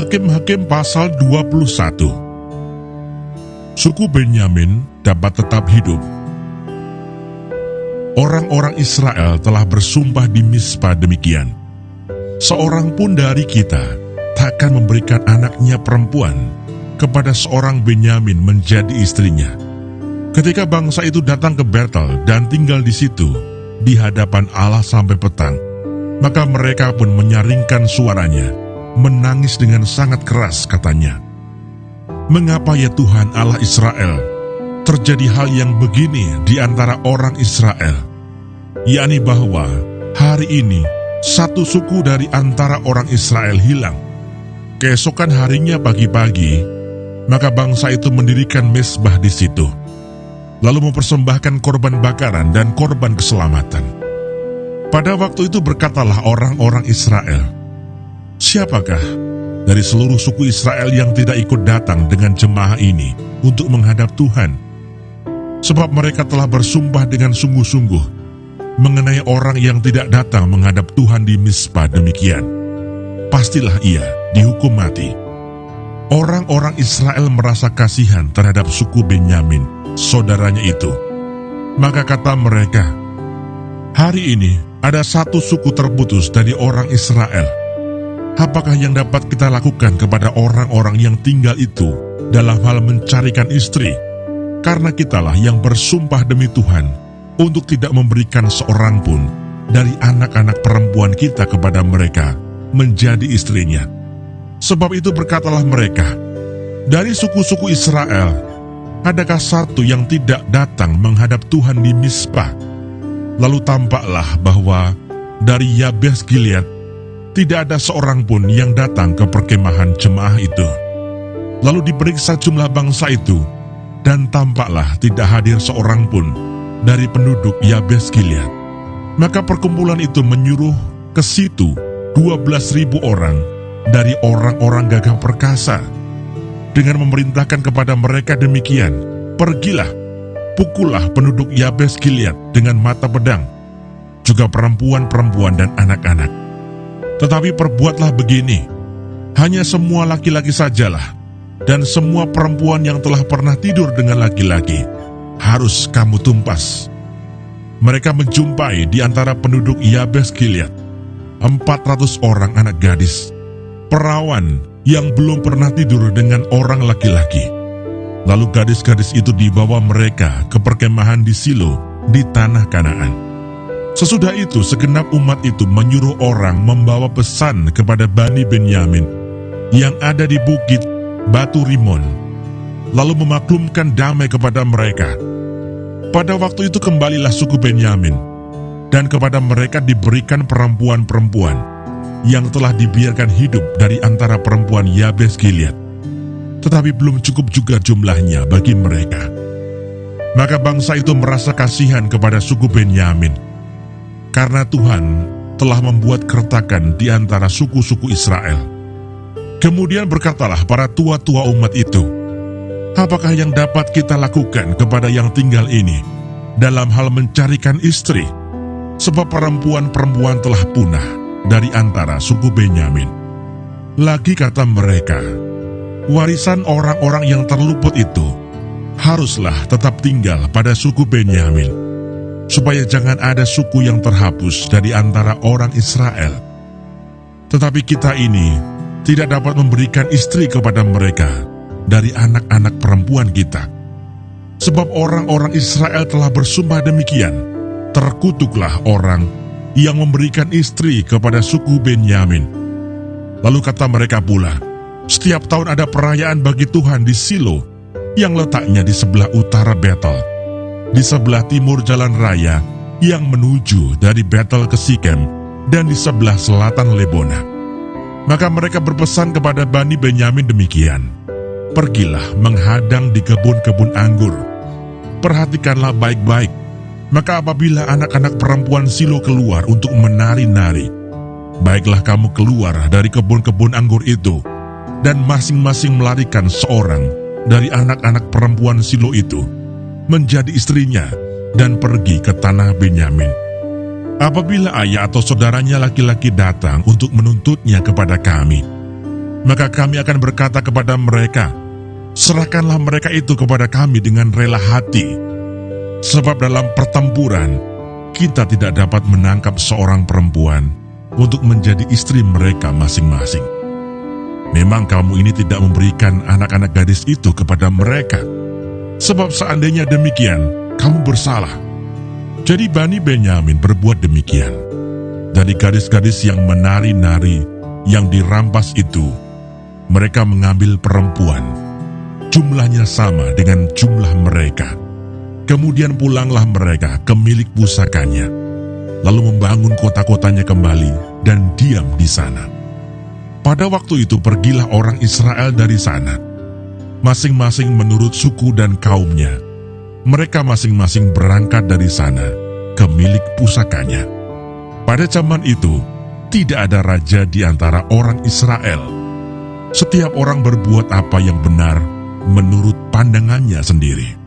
Hakim-Hakim pasal 21. Suku Benyamin dapat tetap hidup. Orang-orang Israel telah bersumpah di Mizpa demikian, seorang pun dari kita takkan memberikan anaknya perempuan kepada seorang Benyamin menjadi istrinya. Ketika bangsa itu datang ke Betel dan tinggal di situ di hadapan Allah sampai petang, maka mereka pun menyaringkan suaranya, menangis dengan sangat keras, katanya, "Mengapa ya Tuhan Allah Israel, terjadi hal yang begini di antara orang Israel, yakni bahwa hari ini satu suku dari antara orang Israel hilang." Keesokan harinya pagi-pagi, maka bangsa itu mendirikan mezbah di situ, lalu mempersembahkan korban bakaran dan korban keselamatan. Pada waktu itu berkatalah orang-orang Israel, "Siapakah dari seluruh suku Israel yang tidak ikut datang dengan jemaah ini untuk menghadap Tuhan? Sebab mereka telah bersumpah dengan sungguh-sungguh mengenai orang yang tidak datang menghadap Tuhan di Mizpa demikian. Pastilah ia dihukum mati." Orang-orang Israel merasa kasihan terhadap suku Benyamin, saudaranya itu. Maka kata mereka, "Hari ini ada satu suku terputus dari orang Israel. Apakah yang dapat kita lakukan kepada orang-orang yang tinggal itu dalam hal mencarikan istri? Karena kitalah yang bersumpah demi Tuhan untuk tidak memberikan seorang pun dari anak-anak perempuan kita kepada mereka menjadi istrinya." Sebab itu berkatalah mereka, "Dari suku-suku Israel, adakah satu yang tidak datang menghadap Tuhan di Mizpa?" Lalu tampaklah bahwa dari Yabes Gilead tidak ada seorang pun yang datang ke perkemahan jemaah itu. Lalu diperiksa jumlah bangsa itu, dan tampaklah tidak hadir seorang pun dari penduduk Yabes Gilead. Maka perkumpulan itu menyuruh ke situ 12.000 orang dari orang-orang gagah perkasa, dengan memerintahkan kepada mereka demikian, "Pergilah, pukullah penduduk Yabes Gilead dengan mata pedang, juga perempuan-perempuan dan anak-anak. Tetapi perbuatlah begini, hanya semua laki-laki sajalah, dan semua perempuan yang telah pernah tidur dengan laki-laki harus kamu tumpas." Mereka menjumpai di antara penduduk Yabes Gilead 400 orang anak gadis, perawan yang belum pernah tidur dengan orang laki-laki. Lalu gadis-gadis itu dibawa mereka ke perkemahan di Silo di tanah Kanaan. Sesudah itu segenap umat itu menyuruh orang membawa pesan kepada Bani Benyamin yang ada di bukit Batu Rimon, lalu memaklumkan damai kepada mereka. Pada waktu itu kembalilah suku Benyamin, dan kepada mereka diberikan perempuan-perempuan yang telah dibiarkan hidup dari antara perempuan Yabes Gilead. Tetapi belum cukup juga jumlahnya bagi mereka. Maka bangsa itu merasa kasihan kepada suku Benyamin, karena Tuhan telah membuat keretakan di antara suku-suku Israel. Kemudian berkatalah para tua-tua umat itu, "Apakah yang dapat kita lakukan kepada yang tinggal ini dalam hal mencarikan istri? Sebab perempuan-perempuan telah punah dari antara suku Benyamin." Lagi kata mereka, "Warisan orang-orang yang terluput itu haruslah tetap tinggal pada suku Benyamin, supaya jangan ada suku yang terhapus dari antara orang Israel. Tetapi kita ini tidak dapat memberikan istri kepada mereka dari anak-anak perempuan kita. Sebab orang-orang Israel telah bersumpah demikian, terkutuklah orang yang memberikan istri kepada suku Benyamin." Lalu kata mereka pula, "Setiap tahun ada perayaan bagi Tuhan di Silo, yang letaknya di sebelah utara Betel, di sebelah timur jalan raya yang menuju dari Betel ke Sikem, dan di sebelah selatan Lebona." Maka mereka berpesan kepada Bani Benyamin demikian, "Pergilah menghadang di kebun-kebun anggur. Perhatikanlah baik-baik. Maka apabila anak-anak perempuan Silo keluar untuk menari-nari, baiklah kamu keluar dari kebun-kebun anggur itu, dan masing-masing melarikan seorang dari anak-anak perempuan Silo itu menjadi istrinya dan pergi ke tanah Benyamin. Apabila ayah atau saudaranya laki-laki datang untuk menuntutnya kepada kami, Maka kami akan berkata kepada mereka, serahkanlah mereka itu kepada kami dengan rela hati. Sebab dalam pertempuran, kita tidak dapat menangkap seorang perempuan untuk menjadi istri mereka masing-masing. Memang kamu ini tidak memberikan anak-anak gadis itu kepada mereka. Sebab seandainya demikian, kamu bersalah. Jadi Bani Benyamin berbuat demikian. Dari gadis-gadis yang menari-nari, yang dirampas itu, mereka mengambil perempuan. Jumlahnya sama dengan jumlah mereka. Kemudian pulanglah mereka ke milik pusakanya, lalu membangun kota-kotanya kembali dan diam di sana. Pada waktu itu pergilah orang Israel dari sana, masing-masing menurut suku dan kaumnya. Mereka masing-masing berangkat dari sana ke milik pusakanya. Pada zaman itu, tidak ada raja di antara orang Israel. Setiap orang berbuat apa yang benar menurut pandangannya sendiri.